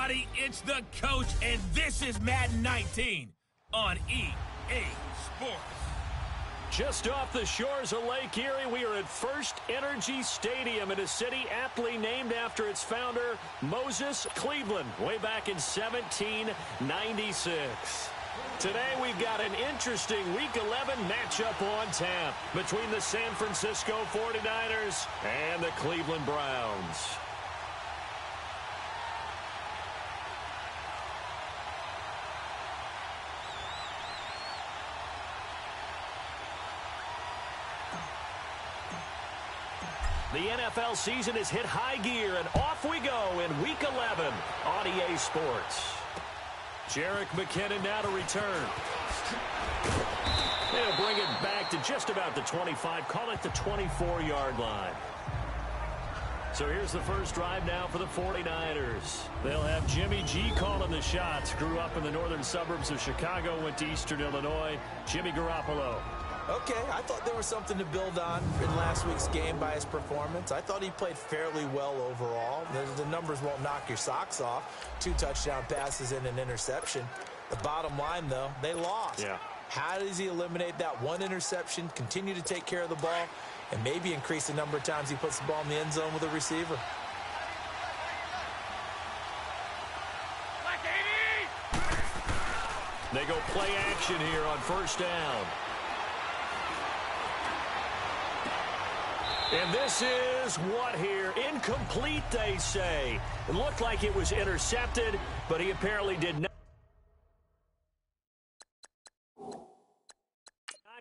everybody. It's the coach, and this is Madden 19 on EA Sports. Just off the shores of Lake Erie, we are at First Energy Stadium in a city aptly named after its founder, Moses Cleveland, way back in 1796. Today, we've got an interesting Week 11 matchup on tap between the San Francisco 49ers and the Cleveland Browns. The NFL season has hit high gear, and off we go in Week 11 on EA Sports. Jerick McKinnon now to return. They'll bring it back to just about the 25, call it the 24-yard line. So here's the first drive now for the 49ers. They'll have Jimmy G calling the shots. Grew up in the northern suburbs of Chicago, went to Eastern Illinois. Jimmy Garoppolo. Okay, I thought there was something to build on in last week's game by his performance. I thought he played fairly well overall. The numbers won't knock your socks off. 2 touchdown passes and an interception. The bottom line, though, they lost. Yeah. How does he eliminate that one interception, continue to take care of the ball, and maybe increase the number of times he puts the ball in the end zone with a receiver? They go play action here on first down. And this is what here? Incomplete, they say. It looked like it was intercepted, but he apparently did not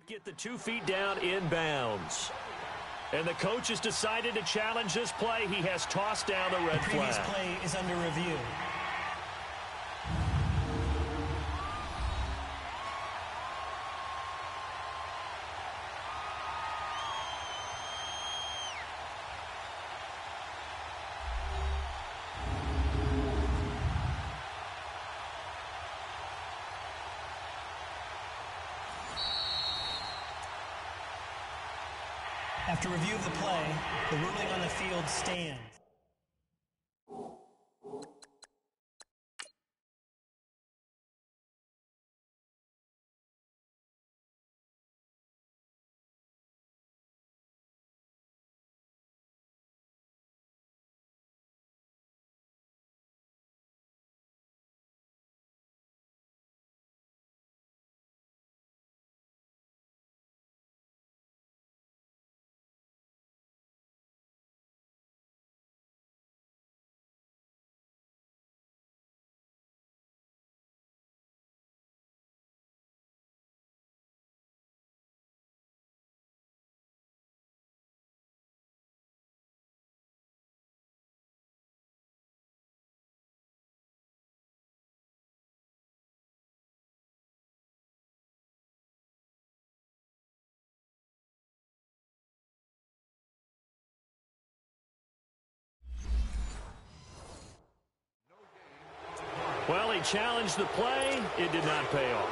get the 2 feet down inbounds. And the coach has decided to challenge this play. He has tossed down the red flag. The previous play is under review. After review of the play, the ruling on the field stands. Well, he challenged the play. It did not pay off.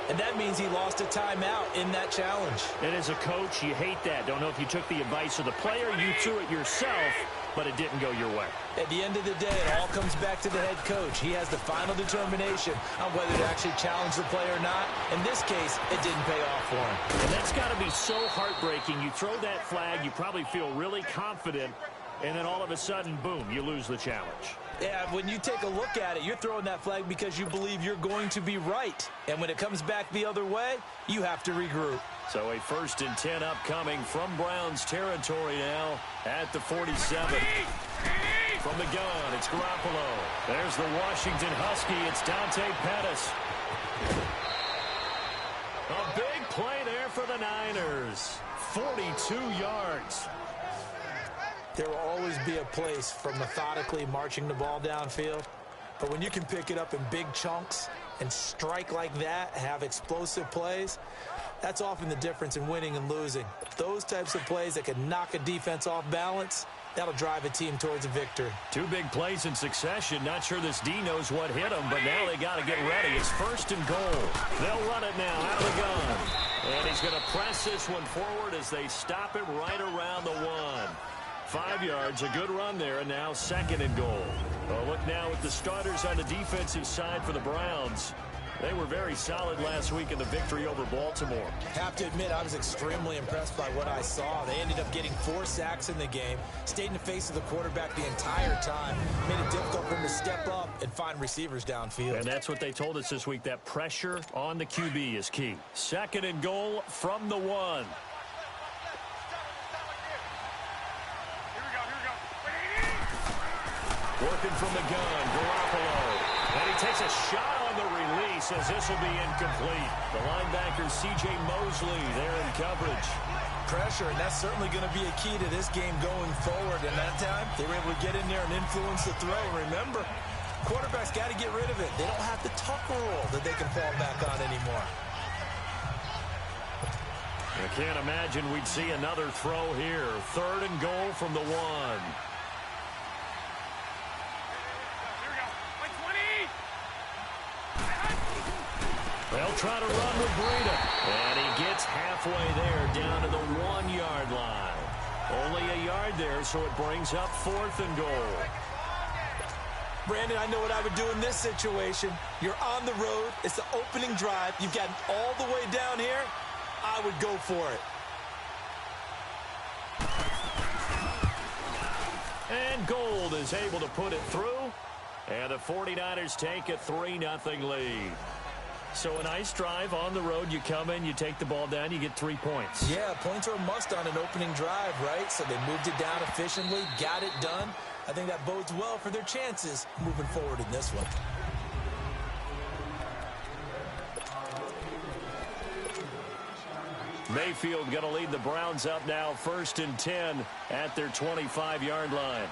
And that means he lost a timeout in that challenge. And as a coach, you hate that. Don't know if you took the advice of the player, you threw it yourself, but it didn't go your way. At the end of the day, it all comes back to the head coach. He has the final determination on whether to actually challenge the play or not. In this case, it didn't pay off for him. And that's got to be so heartbreaking. You throw that flag, you probably feel really confident, and then all of a sudden, boom, you lose the challenge. Yeah, when you take a look at it, you're throwing that flag because you believe you're going to be right. And when it comes back the other way, you have to regroup. So a 1st and 10 upcoming from Browns territory now at the 47. From the gun, it's Garoppolo. There's the Washington Husky. It's Dante Pettis. A big play there for the Niners. 42 yards. There will always be a place for methodically marching the ball downfield. But when you can pick it up in big chunks and strike like that, have explosive plays, that's often the difference in winning and losing. Those types of plays that can knock a defense off balance, that'll drive a team towards a victory. 2 big plays in succession. Not sure this D knows what hit him, but now they got to get ready. It's 1st and goal. They'll run it now out of the gun. And he's going to press this one forward as they stop him right around the 1. 5 yards, a good run there, and now 2nd and goal. Well, look now at the starters on the defensive side for the Browns. They were very solid last week in the victory over Baltimore. Have to admit, I was extremely impressed by what I saw. They ended up getting 4 sacks in the game, stayed in the face of the quarterback the entire time, made it difficult for him to step up and find receivers downfield. And that's what they told us this week, that pressure on the QB is key. 2nd and goal from the 1. Working from the gun, Garoppolo. And he takes a shot on the release as this will be incomplete. The linebacker, C.J. Mosley, there in coverage. Pressure, and that's certainly going to be a key to this game going forward. And that time, they were able to get in there and influence the throw. Remember, quarterbacks got to get rid of it. They don't have the tucker roll that they can fall back on anymore. I can't imagine we'd see another throw here. 3rd and goal from the 1. They'll try to run with Breida. And he gets halfway there down to the 1-yard line. Only a yard there, so it brings up 4th and goal. Brandon, I know what I would do in this situation. You're on the road. It's the opening drive. You've gotten all the way down here. I would go for it. And Gold is able to put it through. And the 49ers take a 3-0 lead. So a nice drive on the road. You come in, you take the ball down, you get 3 points. Yeah, points are a must on an opening drive, right? So they moved it down efficiently, got it done. I think that bodes well for their chances moving forward in this one. Mayfield going to lead the Browns up now, 1st and 10 at their 25-yard line.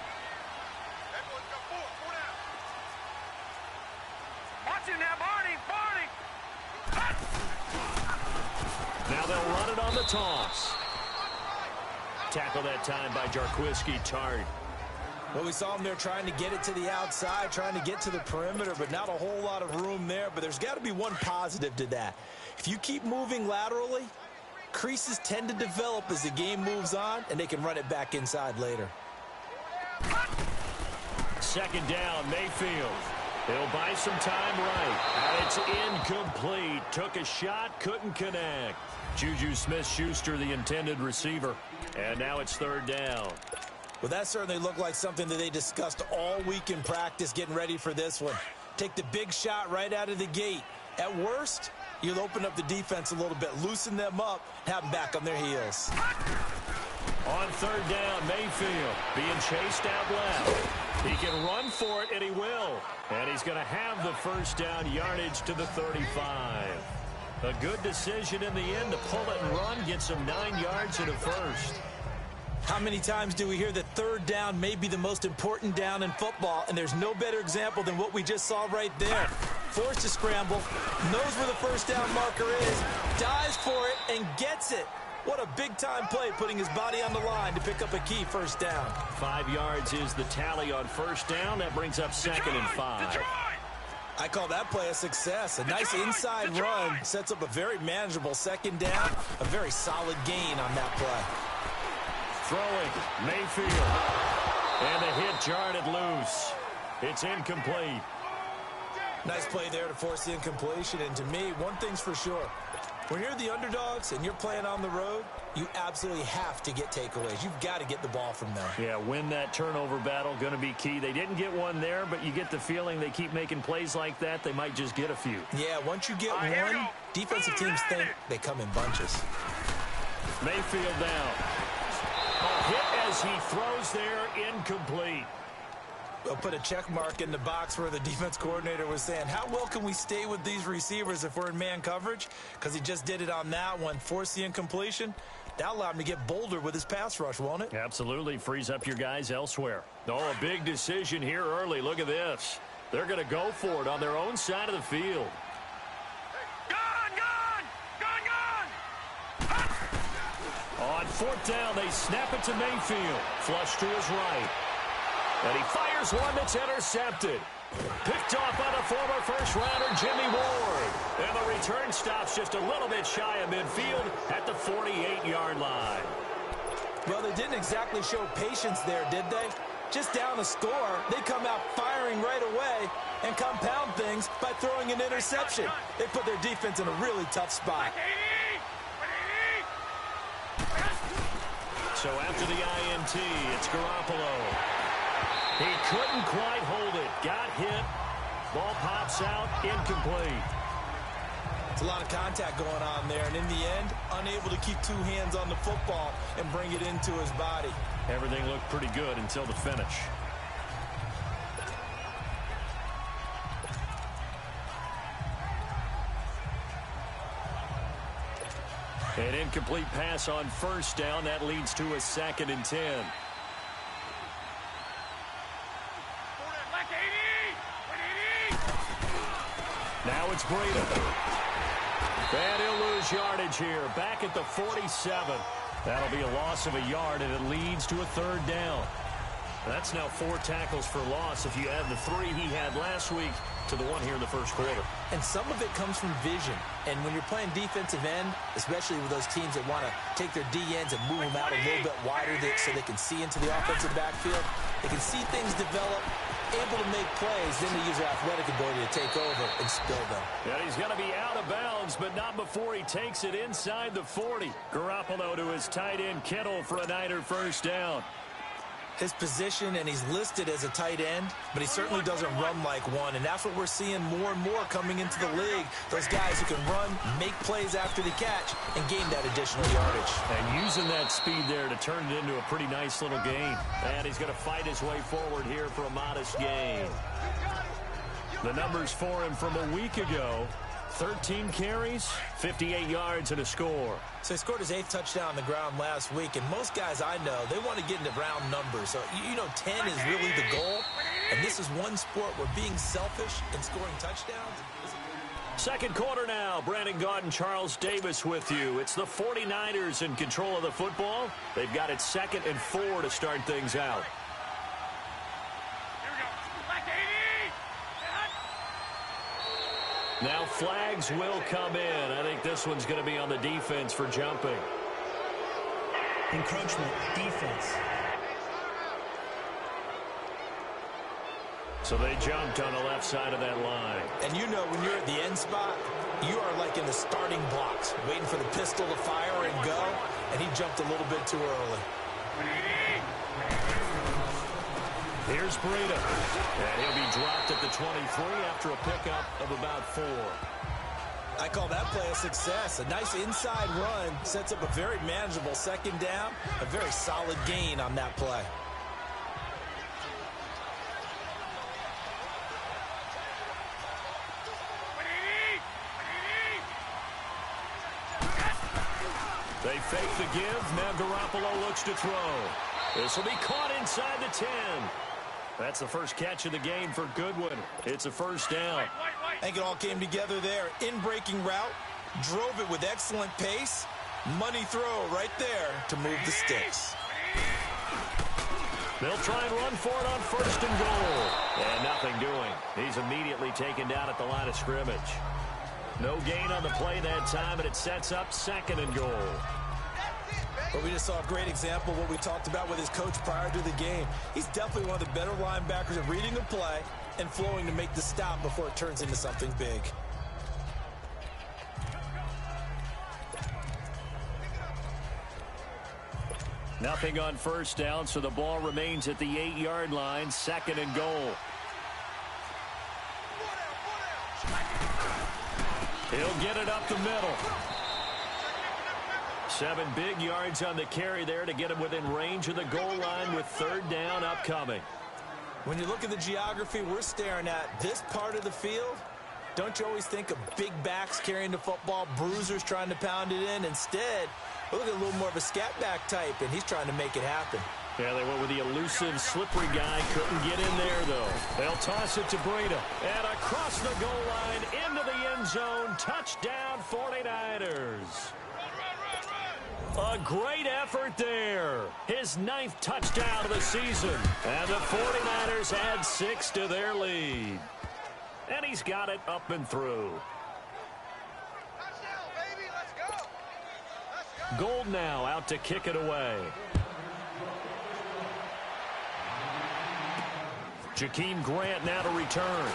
Now they'll run it on the toss. Tackle that time by Jarquiski Tartt. Well, we saw him there trying to get it to the outside, trying to get to the perimeter, but not a whole lot of room there. But there's got to be one positive to that. If you keep moving laterally, creases tend to develop as the game moves on, and they can run it back inside later. 2nd down, Mayfield. He'll buy some time right. And it's incomplete. Took a shot, couldn't connect. Juju Smith-Schuster, the intended receiver. And now it's 3rd down. Well, that certainly looked like something that they discussed all week in practice getting ready for this one. Take the big shot right out of the gate. At worst, you'll open up the defense a little bit, loosen them up, have them back on their heels. On 3rd down, Mayfield being chased out left. He can run for it, and he will. And he's going to have the 1st down yardage to the 35. A good decision in the end to pull it and run, get some 9 yards in a 1st. How many times do we hear that 3rd down may be the most important down in football, and there's no better example than what we just saw right there. Forced to scramble, knows where the 1st down marker is, dives for it, and gets it. What a big-time play, putting his body on the line to pick up a key 1st down. 5 yards is the tally on 1st down. That brings up 2nd and 5. I call that play a success. A nice inside run sets up a very manageable 2nd down. A very solid gain on that play. Throwing, Mayfield. And the hit jarred it loose. It's incomplete. Nice play there to force the incompletion. And to me, one thing's for sure. When you're the underdogs and you're playing on the road, you absolutely have to get takeaways. You've got to get the ball from them. Yeah, win that turnover battle, going to be key. They didn't get one there, but you get the feeling they keep making plays like that, they might just get a few. Yeah, once you get one, defensive teams think they come in bunches. Mayfield down. A hit as he throws there, incomplete. We'll put a check mark in the box where the defense coordinator was saying, how well can we stay with these receivers if we're in man coverage? Because he just did it on that one, forced the incompletion. That allowed him to get bolder with his pass rush, won't it? Absolutely. Frees up your guys elsewhere. Oh, a big decision here early. Look at this. They're going to go for it on their own side of the field. On 4th down, they snap it to Mayfield. Flush to his right. And he fires one that's intercepted. Picked off by the former first-rounder, Jimmy Ward. And the return stops just a little bit shy of midfield at the 48-yard line. Well, they didn't exactly show patience there, did they? just down a score, they come out firing right away and compound things by throwing an interception. They put their defense in a really tough spot. So after the INT, it's Garoppolo. He couldn't quite hold it. Got hit. Ball pops out. Incomplete. It's a lot of contact going on there, and in the end, unable to keep two hands on the football and bring it into his body. Everything looked pretty good until the finish. An incomplete pass on first down. That leads to a 2nd and 10. Now it's Breida. And he'll lose yardage here. Back at the 47. That'll be a loss of a yard, and it leads to a 3rd down. That's now 4 tackles for loss if you add the 3 he had last week to the 1 here in the first quarter. And some of it comes from vision. And when you're playing defensive end, especially with those teams that want to take their D-ends and move them out a little bit wider so they can see into the offensive backfield, they can see things develop, able to make plays, then they use their athletic ability to take over and spill them. And he's going to be out of bounds, but not before he takes it inside the 40. Garoppolo to his tight end, Kittle, for a Niner first down. His position, and he's listed as a tight end, but he certainly doesn't run like one, and that's what we're seeing more and more coming into the league. Those guys who can run, make plays after the catch, and gain that additional yardage. And using that speed there to turn it into a pretty nice little gain. And he's going to fight his way forward here for a modest gain. The numbers for him from a week ago: 13 carries, 58 yards, and a score. So he scored his 8th touchdown on the ground last week, and most guys I know, they want to get into round numbers. So, 10 is really the goal, and this is one sport where being selfish and scoring touchdowns. Second quarter now. Brandon Gaudin, Charles Davis with you. It's the 49ers in control of the football. They've got it 2nd and 4 to start things out. Now flags will come in. I think this one's going to be on the defense for jumping. Encroachment, defense. So they jumped on the left side of that line. And when you're at the end spot, you are like in the starting blocks, waiting for the pistol to fire and go, and he jumped a little bit too early. Here's Breida. And he'll be dropped at the 23 after a pickup of about 4. I call that play a success. A nice inside run sets up a very manageable 2nd down. A very solid gain on that play. They fake the give. Now Garoppolo looks to throw. This will be caught inside the 10. That's the first catch of the game for Goodwin. It's a first down. I think it all came together there. In-breaking route, drove it with excellent pace. Money throw right there to move the sticks. They'll try and run for it on 1st and goal. And nothing doing. He's immediately taken down at the line of scrimmage. No gain on the play that time, and it sets up 2nd and goal. But we just saw a great example of what we talked about with his coach prior to the game. He's definitely one of the better linebackers at reading a play and flowing to make the stop before it turns into something big. Nothing on first down, so the ball remains at the 8-yard line, 2nd and goal. He'll get it up the middle. 7 big yards on the carry there to get him within range of the goal line with 3rd down upcoming. When you look at the geography we're staring at, this part of the field, don't you always think of big backs carrying the football, bruisers trying to pound it in? Instead, look at a little more of a scat back type, and he's trying to make it happen. Yeah, they went with the elusive, slippery guy. Couldn't get in there, though. They'll toss it to Breida. And across the goal line, into the end zone. Touchdown, 49ers. A great effort there. His 9th touchdown of the season. And the 49ers add 6 to their lead. And he's got it up and through. Touchdown, baby. Let's go. Let's go. Gold now out to kick it away. Jakeem Grant now to return.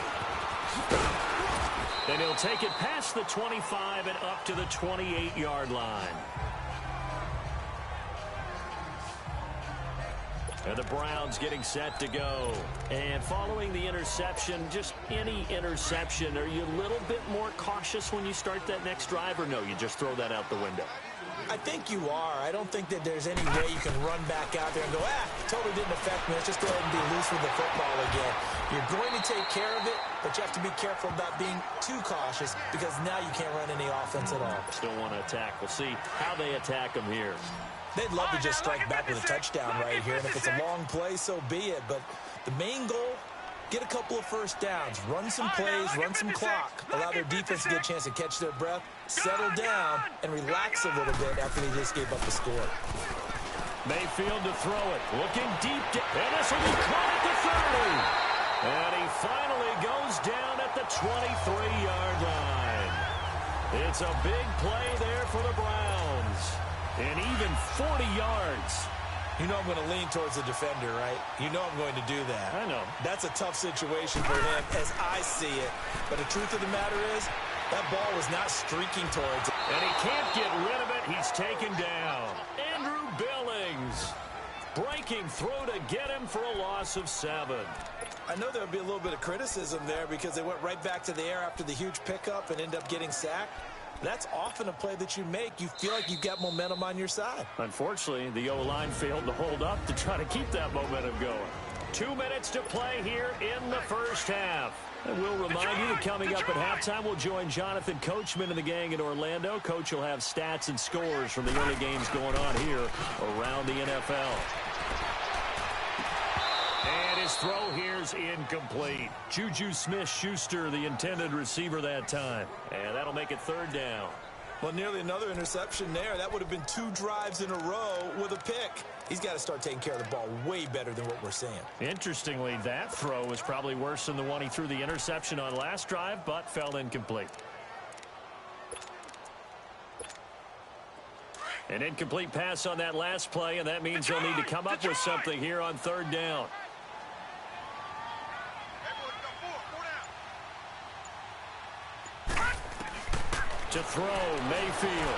And he'll take it past the 25 and up to the 28-yard line. And the Browns getting set to go. And following the interception, just any interception, are you a little bit more cautious when you start that next drive, or no, you just throw that out the window? I think you are. I don't think that there's any way you can run back out there and go, totally didn't affect me. Let's just go ahead and be loose with the football again. You're going to take care of it, but you have to be careful about being too cautious because now you can't run any offense at all. Still want to attack. We'll see how they attack them here. They'd love to just strike back with a touchdown right here, and if it's a long play, so be it. But the main goal, get a couple of first downs, run some plays, run some clock, allow their defense to get a chance to catch their breath, settle down, and relax a little bit after they just gave up the score. Mayfield to throw it, looking deep, and this will be caught at the 30. And he finally goes down at the 23-yard line. It's a big play there for the Browns. And even 40 yards. You know I'm going to lean towards the defender, right? You know I'm going to do that. I know. That's a tough situation for him as I see it. But the truth of the matter is, that ball was not streaking towards it. And he can't get rid of it. He's taken down. Andrew Billings breaking through to get him for a loss of 7. I know there would be a little bit of criticism there because they went right back to the air after the huge pickup and end up getting sacked. That's often a play that you make. You feel like you've got momentum on your side. Unfortunately, the O-line failed to hold up to try to keep that momentum going. 2 minutes to play here in the first half. And we'll remind you that coming up at halftime, we'll join Jonathan Coachman and the gang in Orlando. Coach will have stats and scores from the early games going on here around the NFL. And his throw here's incomplete. Juju Smith-Schuster, the intended receiver that time. And that'll make it 3rd down. Well, nearly another interception there. That would have been 2 drives in a row with a pick. He's got to start taking care of the ball way better than what we're seeing. Interestingly, that throw was probably worse than the one he threw the interception on last drive, but fell incomplete. An incomplete pass on that last play, and that means they'll need to come up with something here on 3rd down. To throw, Mayfield.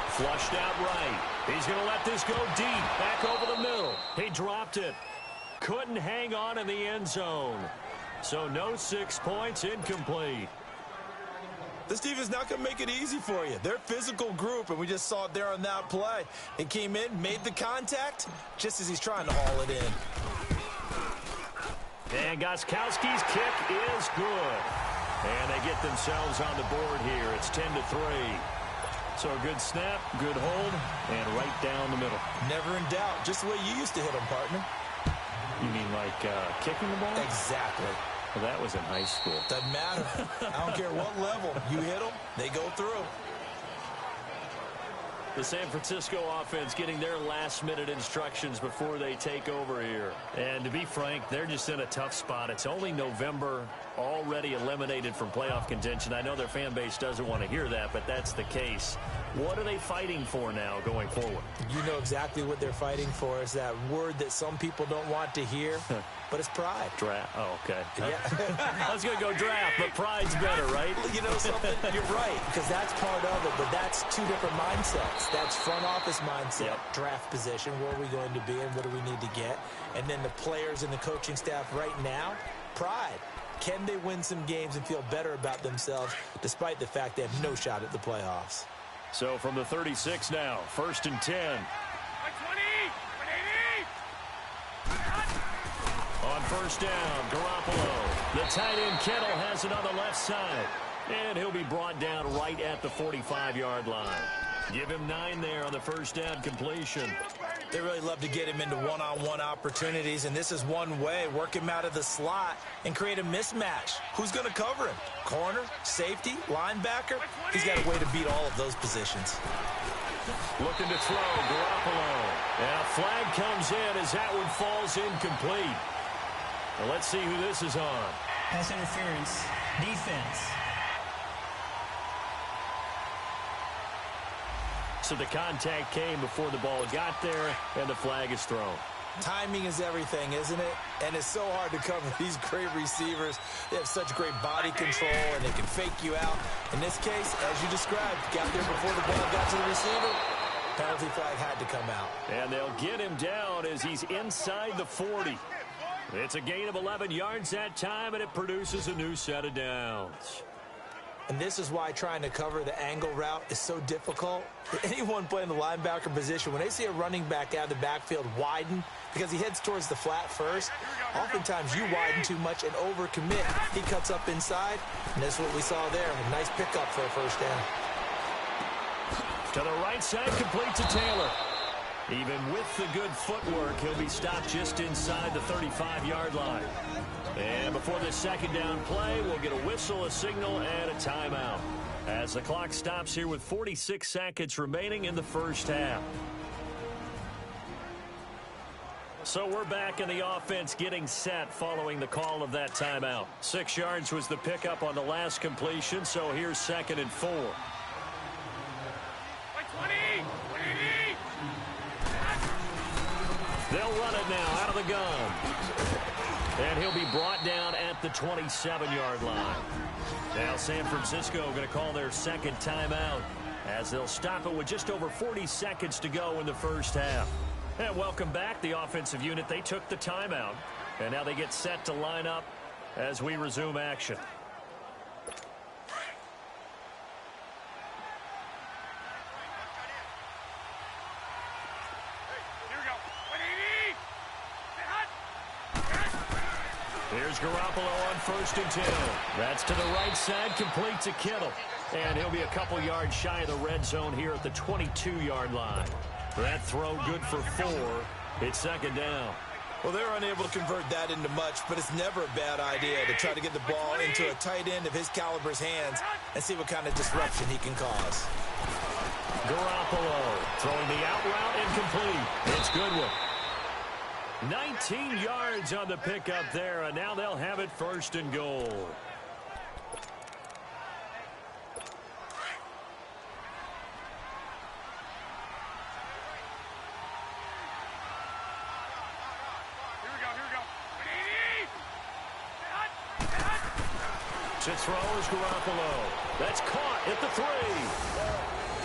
Flushed out right. He's going to let this go deep. Back over the middle. He dropped it. Couldn't hang on in the end zone. So no 6 points, incomplete. This defense is not going to make it easy for you. They're a physical group, and we just saw it there on that play. He came in, made the contact, just as he's trying to haul it in. And Gostkowski's kick is good. And they get themselves on the board here. It's 10-3. So a good snap, good hold, and right down the middle. Never in doubt. Just the way you used to hit them, partner. You mean like kicking the ball? Exactly. Well, that was in high school. Doesn't matter. I don't care what level. You hit them, they go through. The San Francisco offense getting their last-minute instructions before they take over here. And to be frank, they're just in a tough spot. It's only November, already eliminated from playoff contention. I know their fan base doesn't want to hear that, but that's the case. What are they fighting for now going forward? You know exactly what they're fighting for. Is that word that some people don't want to hear, but it's pride. Draft. Oh, okay. Yeah. I was going to go draft, but pride's better, right? You know something? You're right, because that's part of it, but that's 2 different mindsets. That's front office mindset, draft position, where are we going to be and what do we need to get? And then the players and the coaching staff right now, pride. Can they win some games and feel better about themselves despite the fact they have no shot at the playoffs? So from the 36 now, 1st and 10. On 1st down, Garoppolo. The tight end Kittle has it on the left side. And he'll be brought down right at the 45-yard line. Give him 9 there on the 1st down completion. They really love to get him into one-on-one opportunities, and this is one way. Work him out of the slot and create a mismatch. Who's going to cover him? Corner, safety, linebacker? He's got a way to beat all of those positions. Looking to throw, Garoppolo. And a flag comes in as that one falls incomplete. Well, let's see who this is on. Pass interference, defense. So the contact came before the ball got there, and the flag is thrown. Timing is everything, isn't it? And it's so hard to cover these great receivers. They have such great body control, and they can fake you out. In this case, as you described, got there before the ball got to the receiver. Penalty flag had to come out. And they'll get him down as he's inside the 40. It's a gain of 11 yards that time, and it produces a new set of downs. And this is why trying to cover the angle route is so difficult. Anyone playing the linebacker position, when they see a running back out of the backfield widen, because he heads towards the flat first, oftentimes you widen too much and overcommit. He cuts up inside, and that's what we saw there. A nice pickup for a first down. To the right side, complete to Taylor. Even with the good footwork, he'll be stopped just inside the 35-yard line. And before the second down play, we'll get a whistle, a signal, and a timeout, as the clock stops here with 46 seconds remaining in the first half. So we're back in the offense getting set following the call of that timeout. 6 yards was the pickup on the last completion, so here's 2nd and 4. They'll run it now out of the gun. And he'll be brought down at the 27-yard line. Now San Francisco going to call their second timeout as they'll stop it with just over 40 seconds to go in the first half. And welcome back, the offensive unit. They took the timeout, and now they get set to line up as we resume action. Here's Garoppolo on 1st and 10. That's to the right side, complete to Kittle. And he'll be a couple yards shy of the red zone here at the 22-yard line. That throw good for 4. It's 2nd down. Well, they're unable to convert that into much, but it's never a bad idea to try to get the ball into a tight end of his caliber's hands and see what kind of disruption he can cause. Garoppolo throwing the out route incomplete. It's Goodwin. 19 yards on the pickup there, and now they'll have it 1st and goal. To throw is Garoppolo. That's caught at the 3.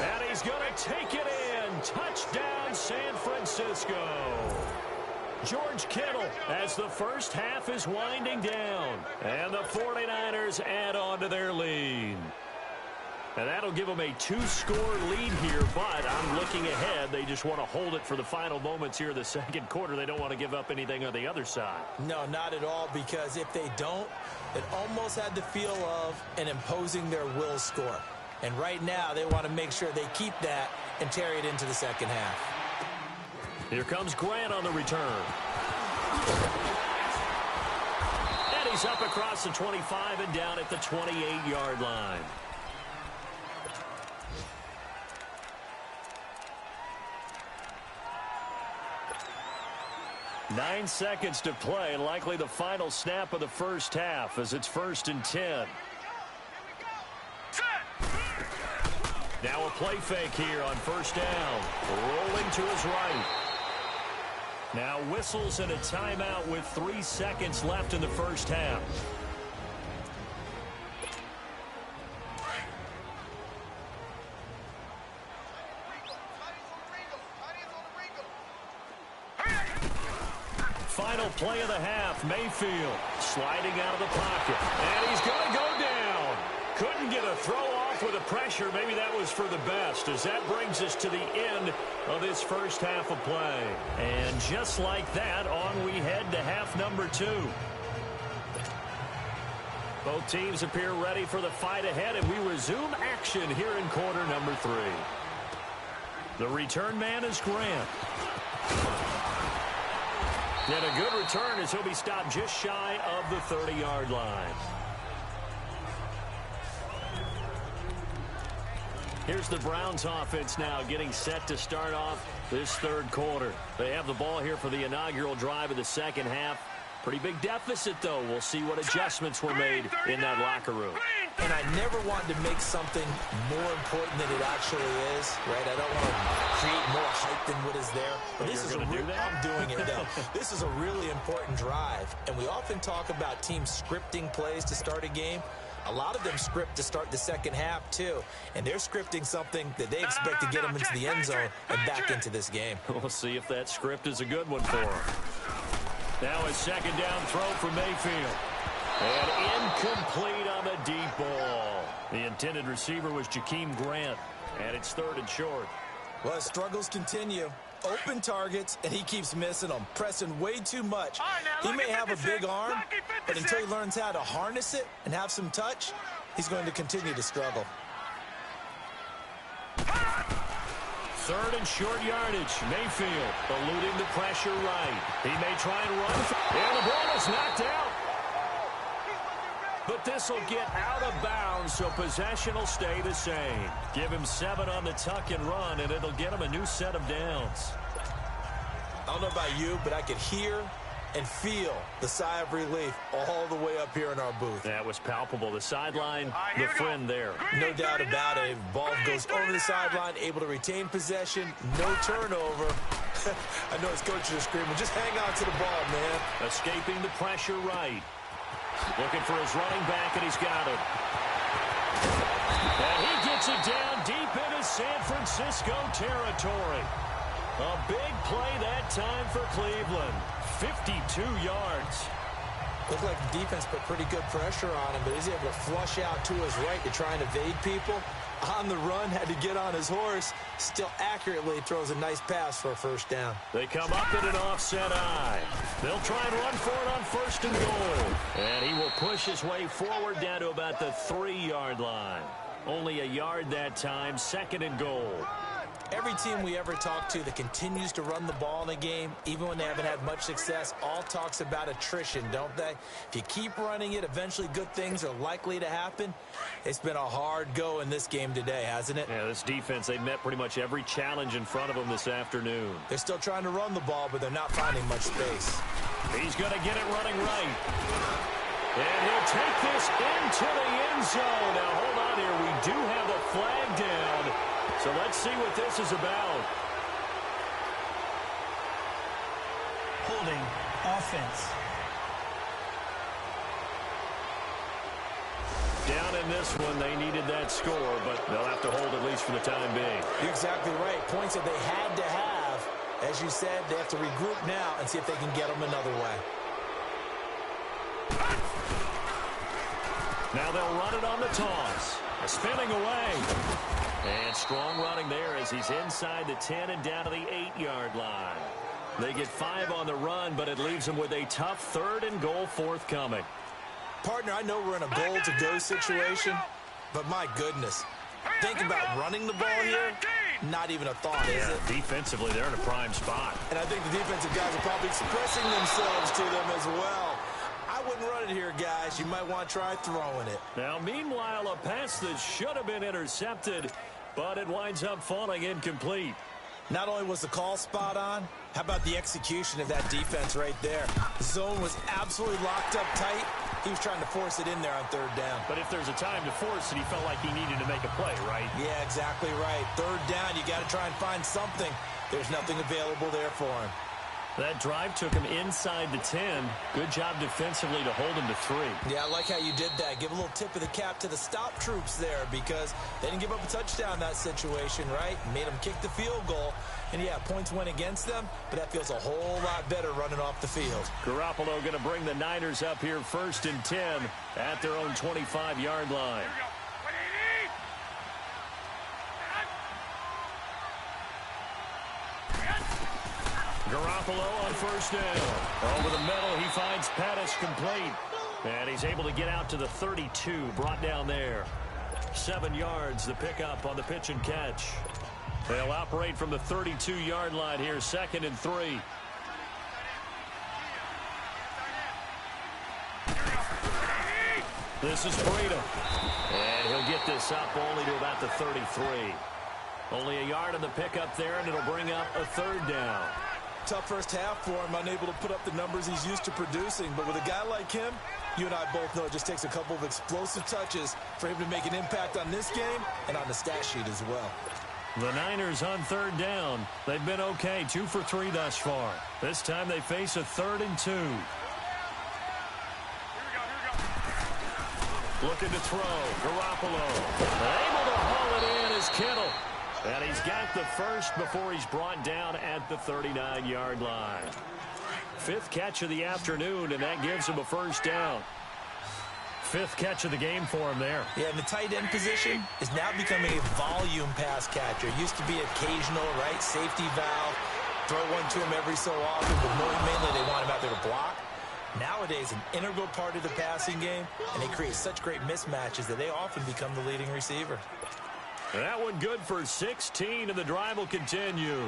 And he's going to take it in. Touchdown, San Francisco. George Kittle as the first half is winding down. And the 49ers add on to their lead. And that'll give them a 2-score lead here, but I'm looking ahead. They just want to hold it for the final moments here of the second quarter. They don't want to give up anything on the other side. No, not at all, because if they don't, it almost had the feel of an imposing their will score. And right now, they want to make sure they keep that and carry it into the second half. Here comes Grant on the return. And he's up across the 25 and down at the 28-yard line. Nine seconds to play, and likely the final snap of the first half as it's 1st and 10. Now a play fake here on 1st down. Rolling to his right. Now whistles and a timeout with 3 seconds left in the first half. Final play of the half, Mayfield sliding out of the pocket. And he's going to go down. Couldn't get a throw off with the pressure. Maybe that was for the best, as that brings us to the end of this first half of play. And just like that, on we head to half number 2. Both teams appear ready for the fight ahead, and we resume action here in quarter number 3. The return man is Grant. And a good return as he'll be stopped just shy of the 30-yard line. Here's the Browns offense now getting set to start off this third quarter. They have the ball here for the inaugural drive of the second half. Pretty big deficit, though. We'll see what adjustments were made in that locker room. And I never want to make something more important than it actually is, right? I don't want to create more hype than what is there. But this is I'm doing it, though. This is a really important drive. And we often talk about teams scripting plays to start a game. A lot of them script to start the second half, too. And they're scripting something that they expect to get them into the end zone and back into this game. We'll see if that script is a good one for them. Now a second down throw for Mayfield. And incomplete on the deep ball. The intended receiver was Jakeem Grant. And it's 3rd and short. Well, his struggles continue. Open targets, and he keeps missing them, pressing way too much. He may have a big arm, but until he learns how to harness it and have some touch, he's going to continue to struggle. 3rd and short yardage. Mayfield eluding the pressure right. He may try and run. And the ball is knocked out. But this will get out of bounds, so possession will stay the same. Give him 7 on the tuck and run, and it'll get him a new set of downs. I don't know about you, but I could hear and feel the sigh of relief all the way up here in our booth. That was palpable. The sideline, the friend there. No doubt about it. Ball goes over the sideline, able to retain possession, no turnover. I know his coaches are screaming, just hang on to the ball, man. Escaping the pressure right. Looking for his running back, and he's got him. And he gets it down deep into San Francisco territory. A big play that time for Cleveland. 52 yards. Looked like the defense put pretty good pressure on him, but he's able to flush out to his right to try and evade people. On the run, had to get on his horse. Still accurately throws a nice pass for a first down. They come up in an offset eye. They'll try and run for it on 1st and goal. And he will push his way forward down to about the 3-yard line. Only a yard that time, 2nd and goal. Every team we ever talk to that continues to run the ball in a game, even when they haven't had much success, all talks about attrition, don't they? If you keep running it, eventually good things are likely to happen. It's been a hard go in this game today, hasn't it? Yeah, this defense, they met pretty much every challenge in front of them this afternoon. They're still trying to run the ball, but they're not finding much space. He's going to get it running right. And he'll take this into the end zone. Now, hold on here. We do have a flag down. So let's see what this is about. Holding offense. Down in this one, they needed that score, but they'll have to hold at least for the time being. You're exactly right. Points that they had to have. As you said, they have to regroup now and see if they can get them another way. Now they'll run it on the toss. Spinning away. And strong running there as he's inside the 10 and down to the 8-yard line. They get 5 on the run, but it leaves them with a tough 3rd and goal forthcoming. Partner, I know we're in a goal-to-go situation, but my goodness. Think about running the ball here. Not even a thought, is it? Defensively, they're in a prime spot. And I think the defensive guys are probably expressing themselves to them as well. I wouldn't run it here, guys. You might want to try throwing it. Now, meanwhile, a pass that should have been intercepted, but it winds up falling incomplete. Not only was the call spot on, how about the execution of that defense right there? The zone was absolutely locked up tight. He was trying to force it in there on 3rd down. But if there's a time to force it, he felt like he needed to make a play, right? Yeah, exactly right. 3rd down, you got to try and find something. There's nothing available there for him. That drive took him inside the 10. Good job defensively to hold him to 3. Yeah, I like how you did that. Give a little tip of the cap to the stop troops there because they didn't give up a touchdown in that situation, right? Made them kick the field goal. And, yeah, points went against them, but that feels a whole lot better running off the field. Garoppolo going to bring the Niners up here 1st and 10 at their own 25-yard line. Garoppolo on 1st down. Over the middle, he finds Pettis complete. And he's able to get out to the 32, brought down there. 7 yards, the pickup on the pitch and catch. They'll operate from the 32-yard line here, 2nd and 3. This is Breida. And he'll get this up only to about the 33. Only a yard on the pickup there, and it'll bring up a 3rd down. Tough first half for him, unable to put up the numbers he's used to producing. But with a guy like him, You and I both know it just takes a couple of explosive touches for him to make an impact on this game and on the stat sheet as well. The Niners on third down. They've been okay, 2 for 3 thus far. This time they face a 3rd and 2. Looking to throw. Garoppolo. Able to haul it in is Kittle. And he's got the first before he's brought down at the 39-yard line. 5th catch of the afternoon, and that gives him a first down. 5th catch of the game for him there. Yeah, and the tight end position is now becoming a volume pass catcher. It used to be occasional, right? Safety valve. Throw one to him every so often, but mainly they want him out there to block. Nowadays, an integral part of the passing game, and they create such great mismatches that they often become the leading receiver. That one good for 16, and the drive will continue.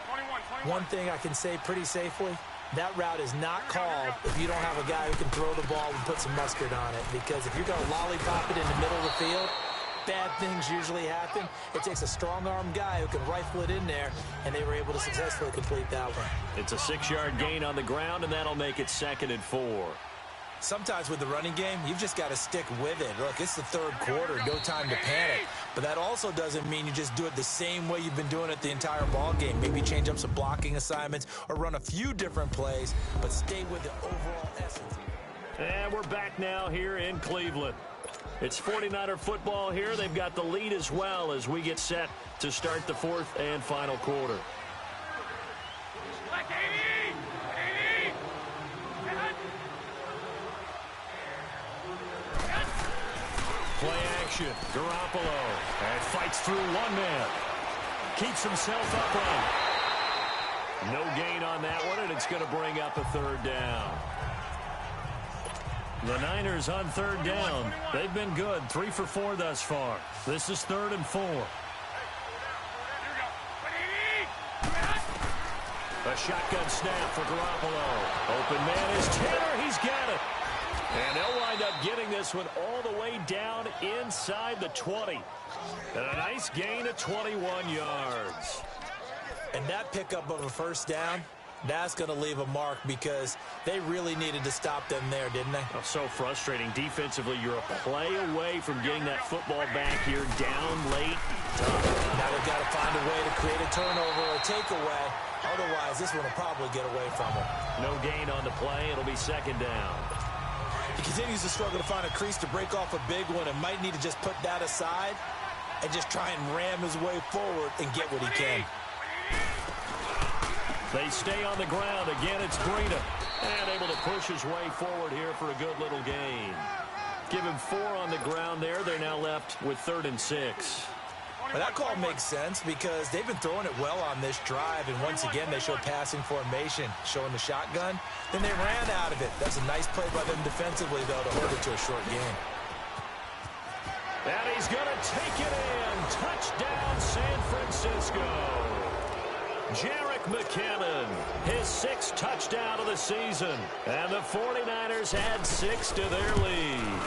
21. One thing I can say pretty safely, that route is not called if you don't have a guy who can throw the ball and put some mustard on it. Because if you're going to lollipop it in the middle of the field, bad things usually happen. It takes a strong-arm guy who can rifle it in there, and they were able to successfully complete that one. It's a 6-yard gain on the ground, and that'll make it 2nd and 4. Sometimes with the running game, you've just got to stick with it. Look, it's the 3rd quarter, no time to panic. But that also doesn't mean you just do it the same way you've been doing it the entire ball game. Maybe change up some blocking assignments or run a few different plays, but stay with the overall essence. And we're back now here in Cleveland. It's 49er football here. They've got the lead as well as we get set to start the 4th and final quarter. Play action. Garoppolo. And fights through one man. Keeps himself upright. No gain on that one, and it's going to bring up a 3rd down. The Niners on 3rd down. They've been good. 3 for 4 thus far. This is 3rd and 4. A shotgun snap for Garoppolo. Open man is Tanner. He's got it. And they'll wind up getting this one all the way down inside the 20. And a nice gain of 21 yards. And that pickup of a first down, that's going to leave a mark because they really needed to stop them there, didn't they? Oh, so frustrating. Defensively, you're a play away from getting that football back here down late. Now they've got to find a way to create a turnover or a takeaway. Otherwise, this one will probably get away from them. No gain on the play. It'll be 2nd down. He continues to struggle to find a crease to break off a big one and might need to just put that aside and just try and ram his way forward and get what he can. They stay on the ground. Again, it's Breida. And able to push his way forward here for a good little gain. Give him 4 on the ground there. They're now left with 3rd and 6. Well, that call makes sense because they've been throwing it well on this drive, and once again they show passing formation, showing the shotgun. Then they ran out of it. That's a nice play by them defensively, though, to hold it to a short game. And he's going to take it in. Touchdown, San Francisco. Jerick McKinnon, his 6th touchdown of the season. And the 49ers add 6 to their lead.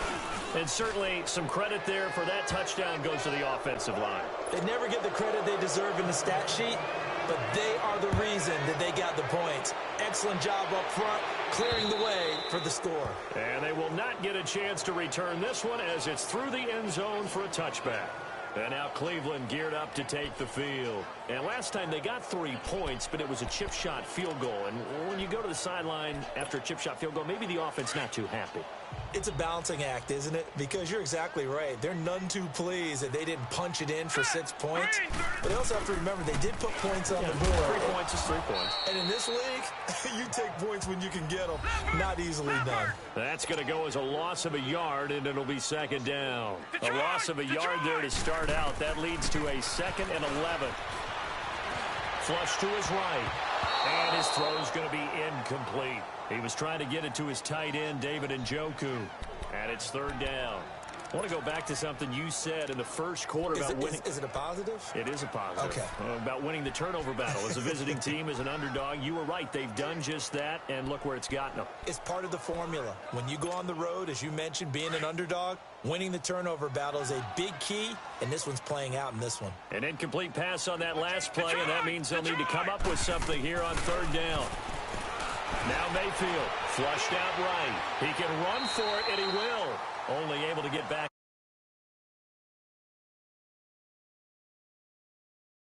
And certainly some credit there for that touchdown goes to the offensive line. They never get the credit they deserve in the stat sheet, but they are the reason that they got the points. Excellent job up front, clearing the way for the score. And they will not get a chance to return this one as it's through the end zone for a touchback. And now Cleveland geared up to take the field. And last time they got 3 points, but it was a chip shot field goal. And when you go to the sideline after a chip shot field goal, maybe the offense not too happy. It's a balancing act, isn't it? Because you're exactly right. They're none too pleased that they didn't punch it in for 6 points. But they also have to remember they did put points on the board. 3 points is 3 points. And in this league, you take points when you can get them. Not easily done. That's going to go as a loss of a yard, and it'll be 2nd down. A loss of a yard there to start out. That leads to a 2nd and 11. Flush to his right. And his throw's going to be incomplete. He was trying to get it to his tight end, David Njoku. And it's 3rd down. I want to go back to something you said in the first quarter about winning. Is it a positive? It is a positive. Okay. About winning the turnover battle. As a visiting team, as an underdog, you were right. They've done just that, and look where it's gotten them. It's part of the formula. When you go on the road, as you mentioned, being an underdog, winning the turnover battle is a big key, and this one's playing out in this one. An incomplete pass on that last play, and that means they'll need to come up with something here on 3rd down. Now Mayfield, flushed out right. He can run for it, and he will. Only able to get back.